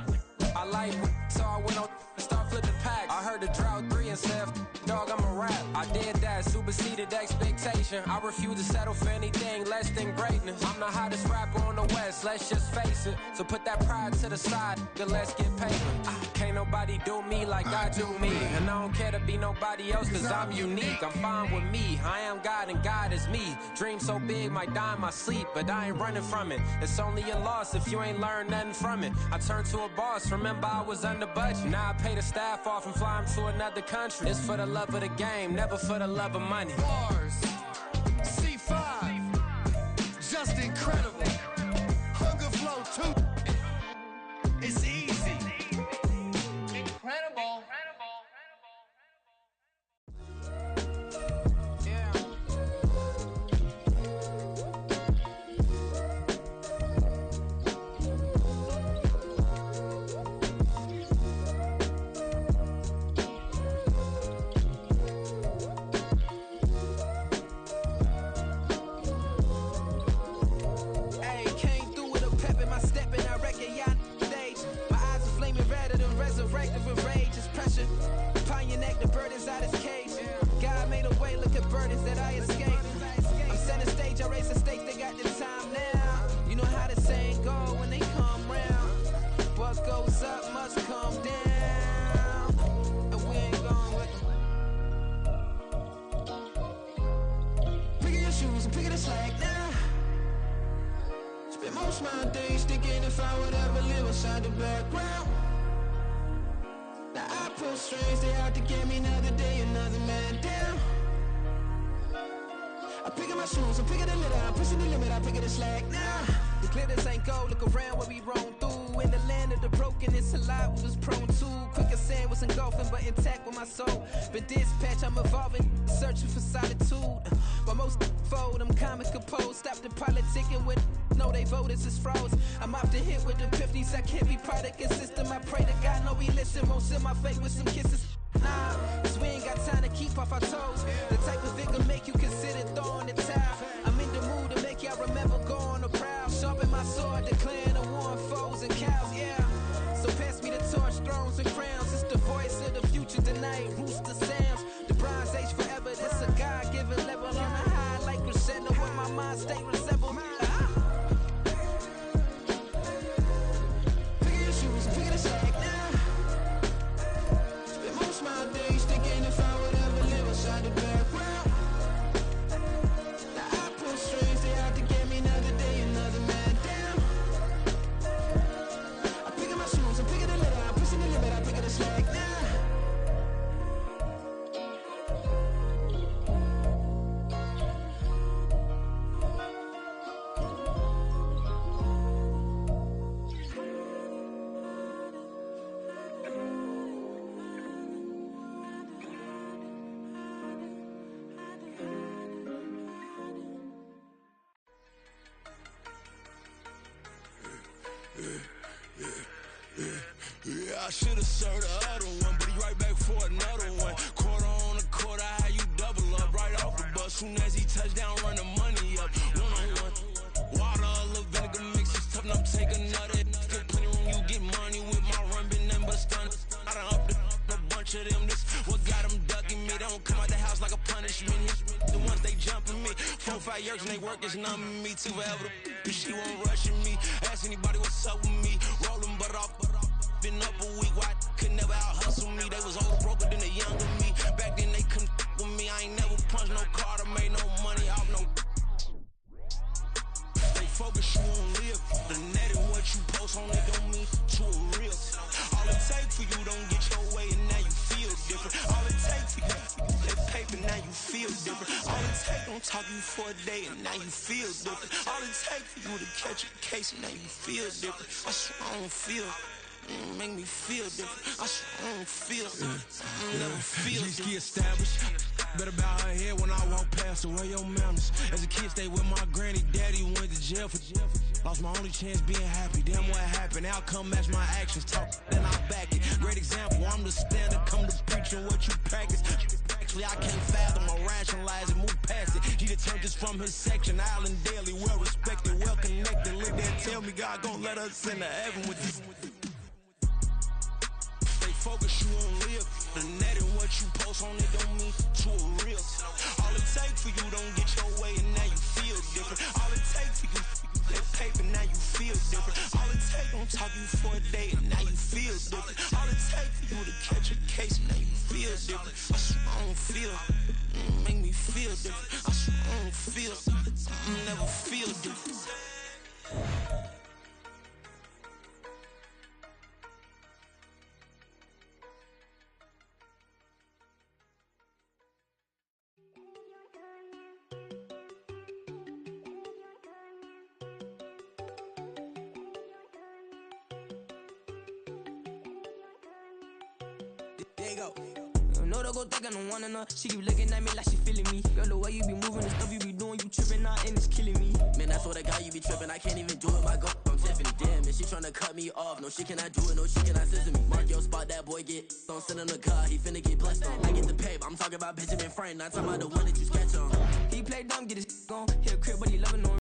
I like so I went on and start flipping packs. I heard the drought 3 and said, dog, I'm a rap. I did that, superseded expectation. I refuse to settle for anything less than greatness. I'm the hottest rapper on the West, let's just face it. So put that pride to the side, then let's get paid. Can't nobody do me like I do me. And I don't care to be nobody else cause I'm unique. I'm fine with me, I am God and God is me. Dream so big, might die in my sleep. But I ain't running from it. It's only a loss if you ain't learned nothing from it. I turned to a boss, remember I was under budget. Now I pay the staff off and fly them to another country. It's for the love of the game, never for the love of money. Bars. C5. Just incredible. Hunger Flow 2. It's easy. Incredible. shoes and picking the slack now. Spend most of my days thinking if I would ever live inside the background. Now I pull strings, they out to get me another day, another man down. I'm picking my shoes, I'm picking the lid out, pushing the limit, I'm picking the slack now. The glitters ain't gold, look around where we roam through. In the land of the broken, it's a lot we was prone to. Quick as sand was engulfing, but intact with my soul. Been dispatched, I'm evolving, searching for solitude. But most fold, I'm comic composed. Stop the politicking with no, they voters is froze. I'm off the hit with the 50s, I can't be product and system. I pray to God, no, he listen, won't send my face with some kisses. Nah, cause we ain't got time to keep off our toes. The type of vigor make you consider throwing the towel. I'm in the mood to make y'all remember going to proud. Sharpen my sword, declaring the war on foes and cows, yeah. So pass me the torch, thrones and crowns. It's the voice of the future tonight, rooster sounds. The Bronze Age forever, this a God-given level. On a high like crescendo when my mind state resemble. Pick your shoes and pick the slack now. Spend most of my days thinking if I would ever live inside the background. Now I pull strings, they out to get me another day, another man down. I'm picking my shoes, I'm picking the lid out, pushing the limit, I'm picking the slack now. Yeah, I should've served the other one, but he right back for another one. Quarter on a quarter, how you double up right off the bus. Soon as he touch down, run the money up. One on one. Water, a little vinegar mix is tough enough, take another. Get plenty room, you get money with my run, been nothing but stun. I done up a bunch of them. This what got them ducking me. They don't come out the house like a punishment. The ones they jumping me. 4 or 5 years and they work is numbing me. Too forever. She won't rushing me. Ask anybody what's up with me. Rolling butt off. Been up a week, why could never out hustle me? They was older, broker than the younger me. Back then they couldn't with me. I ain't never punched no card or made no money off no. They focus you on live. The net and what you post on it don't mean to a real. All it take for you don't get your way and now you feel different. All it take for you that paper now you feel different. All it take don't talk you for a day and now you feel different. All it take for you to catch a case and now you feel different. I swear I don't feel. Make me feel different. I swear I don't feel. Never feel different. Established. Better bow her head when I walk past her. Where your manners? As a kid, stayed with my granny. Daddy went to jail for. Lost my only chance being happy. Damn, what happened? Outcome match my actions. Talk, then I back it. Great example. I'm the standard. Come to preaching what you practice. Actually, I can't fathom or rationalize it. Move past it. He determined this from his section. Island daily, well respected, well connected. Look there, tell me God gon' let us into heaven with this. Focus you on live. The net and what you post on it don't mean to a real. All it take for you don't get your way and now you feel different. All it take for you that paper now you feel different. All it take don't talk you for a day and now you feel different. All it take for you to catch a case and now you feel different. I swear I don't feel. Make me feel different. I swear I don't feel. Never feel different. There you go. No, don't go think I don't wanna know. She keep looking at me like she feeling me. Girl, the way you be moving and stuff you be doing, you tripping out and it's killing me. Man, I swear to God you be tripping. I can't even do it. My girl from Tiffany. Damn, and she tryna cut me off. No, she cannot do it. No, she cannot listen to me. Mark your spot, that boy get on. Sit in the car, he finna get blessed on. I get the paper. I'm talking about Benjamin Franklin. Not talking about the one that you sketch on. He play dumb, get his on. He a crib, but he loving on.